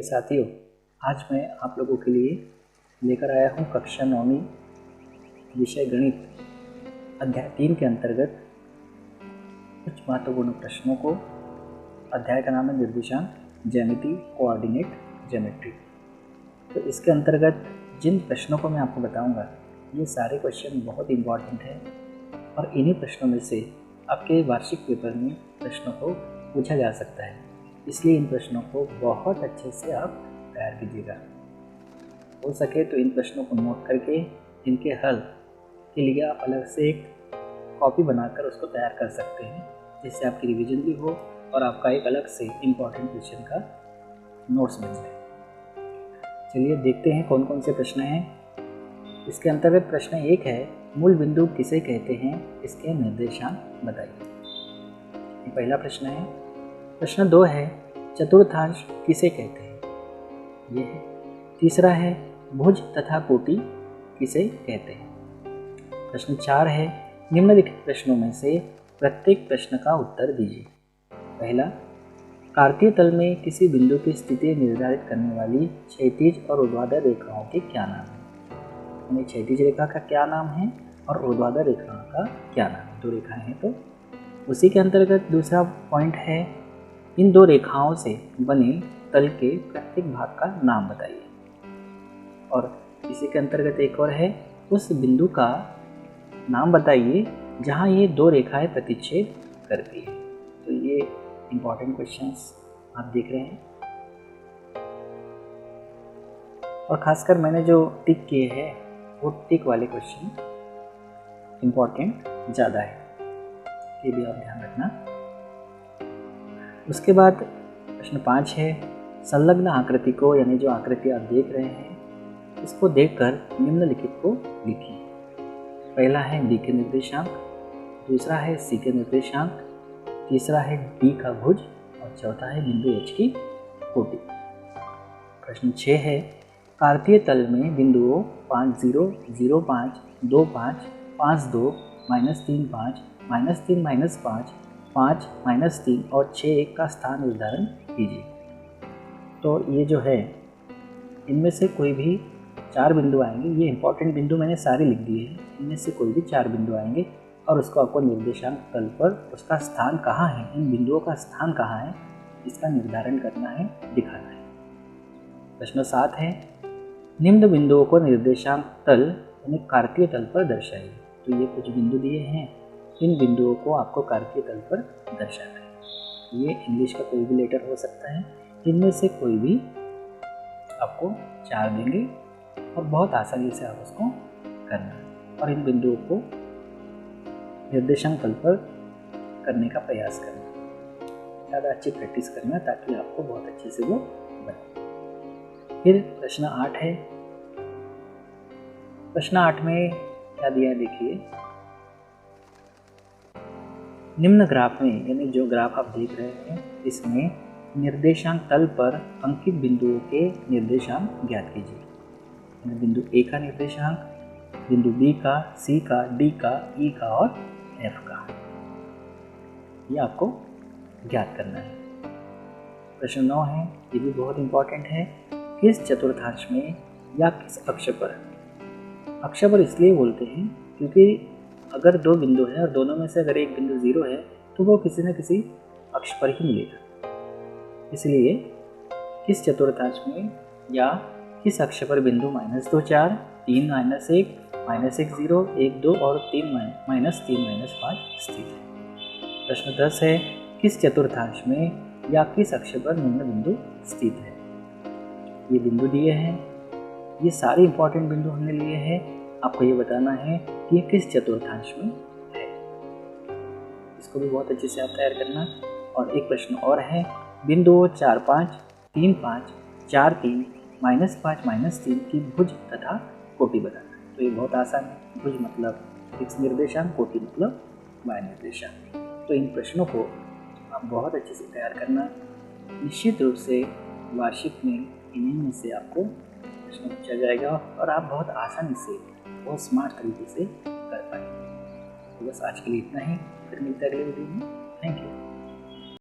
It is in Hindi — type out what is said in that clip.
साथियों, आज मैं आप लोगों के लिए लेकर आया हूँ कक्षा 9वीं विषय गणित अध्याय 3 के अंतर्गत कुछ महत्वपूर्ण प्रश्नों को। अध्याय का नाम है निर्देशांक ज्यामिति कोऑर्डिनेट ज्योमेट्री। तो इसके अंतर्गत जिन प्रश्नों को मैं आपको बताऊंगा ये सारे क्वेश्चन बहुत इम्पॉर्टेंट हैं और इन्हीं प्रश्नों में से आपके वार्षिक पेपर में प्रश्नों को पूछा जा सकता है। इसलिए इन प्रश्नों को बहुत अच्छे से आप तैयार कीजिएगा। हो सके तो इन प्रश्नों को नोट करके इनके हल के लिए आप अलग से एक कॉपी बनाकर उसको तैयार कर सकते हैं, जिससे आपकी रिवीजन भी हो और आपका एक अलग से इम्पॉर्टेंट क्वेश्चन का नोट्स बन जाए। चलिए देखते हैं कौन कौन से प्रश्न हैं। इसके अंतर्गत प्रश्न 1 है, मूल बिंदु किसे कहते हैं, इसके निर्देशांक बताइए। ये पहला प्रश्न है। प्रश्न 2 है, चतुर्थांश किसे कहते हैं, ये है। तीसरा है, भुज तथा कोटि किसे कहते हैं। प्रश्न 4 है, निम्नलिखित प्रश्नों में से प्रत्येक प्रश्न का उत्तर दीजिए। पहला, कार्तीय तल में किसी बिंदु की स्थिति निर्धारित करने वाली क्षैतिज और ऊर्ध्वाधर रेखाओं के क्या नाम है। यानी क्षैतिज रेखा का क्या नाम है और ऊर्ध्वाधर रेखाओं का क्या नाम है। 2 रेखाएं हैं तो उसी के अंतर्गत दूसरा पॉइंट है, इन 2 रेखाओं से बने तल के प्रत्येक भाग का नाम बताइए। और इसी के अंतर्गत एक और है, उस बिंदु का नाम बताइए जहां ये 2 रेखाएं प्रतिच्छेद करती है। तो ये इम्पॉर्टेंट क्वेश्चंस आप देख रहे हैं और खासकर मैंने जो टिक किए हैं वो टिक वाले क्वेश्चन इम्पॉर्टेंट ज़्यादा है, ये भी आप ध्यान रखना। उसके बाद प्रश्न 5 है, संलग्न आकृति को, यानी जो आकृति आप देख रहे हैं इसको देखकर निम्नलिखित को लिखिए। पहला है डी के निर्देशांक, दूसरा है सी के निर्देशांक, तीसरा है डी का भुज और चौथा है बिंदु एच की कोटि। प्रश्न 6 है, कार्तीय तल में बिंदुओं 5 0 0 5 2 5 5 2 -3 5 -3 -5 5 -3 और 6 1 का स्थान निर्धारण कीजिए। तो ये जो है इनमें से कोई भी 4 बिंदु आएंगे। ये इंपॉर्टेंट बिंदु मैंने सारे लिख दिए हैं। इनमें से कोई भी 4 बिंदु आएंगे और उसको आपको निर्देशांक तल पर उसका स्थान कहाँ है, इन बिंदुओं का स्थान कहाँ है, इसका निर्धारण करना है, दिखाना है। प्रश्न 7 है, निम्न बिंदुओं को निर्देशांक तल यानी कार्तीय तल पर दर्शाइए। तो ये कुछ बिंदु दिए हैं, इन बिंदुओं को आपको कार्तीय तल पर दर्शाना है। ये इंग्लिश का कोई भी लेटर हो सकता है, इनमें से कोई भी आपको 4 देंगे और बहुत आसानी से आप उसको करना है और इन बिंदुओं को निर्देशांक तल पर करने का प्रयास करना, ज़्यादा अच्छी प्रैक्टिस करना ताकि आपको बहुत अच्छे से वो बने। फिर प्रश्न 8 है। प्रश्न 8 में क्या दिया है देखिए, निम्न ग्राफ में, यानी जो ग्राफ आप देख रहे हैं इसमें निर्देशांक तल पर अंकित बिंदुओं के निर्देशांक ज्ञात कीजिए। बिंदु ए का निर्देशांक, बिंदु बी का, सी का, डी का, ई का और एफ का, ये आपको ज्ञात करना है। प्रश्न 9 है, ये भी बहुत इंपॉर्टेंट है, किस चतुर्थांश में या किस अक्ष पर। अक्ष पर इसलिए बोलते हैं क्योंकि अगर 2 बिंदु हैं और दोनों में से अगर एक बिंदु 0 है तो वो किसी न किसी अक्ष पर ही मिलेगा। इसलिए किस चतुर्थांश में या किस अक्ष पर बिंदु -2 4 3 -1 -1 0 1 2 और 3 -3 -5 स्थित है। प्रश्न 10 है, किस चतुर्थांश में या किस अक्ष पर निम्न बिंदु स्थित है। ये बिंदु दिए हैं, ये सारे इंपॉर्टेंट बिंदु हमने लिए हैं। आपको ये बताना है कि ये किस चतुर्थांश में है, इसको भी बहुत अच्छे से आप तैयार करना। और एक प्रश्न और है, बिंदुओं 4 5 3 5 4 3 -5 -3 की भुज तथा कोटि बताना। तो ये बहुत आसान है। भुज मतलब x निर्देशांक, कोटि मतलब y निर्देशांक। तो इन प्रश्नों को आप बहुत अच्छे से तैयार करना। निश्चित रूप से वार्षिक में इन्हीं में से आपको प्रश्न पूछा जाएगा और आप बहुत आसानी से, बहुत स्मार्ट तरीके से कर पाएंगे। तो बस आज के लिए इतना ही, फिर मिलते हैं अगले वीडियो में। Thank you.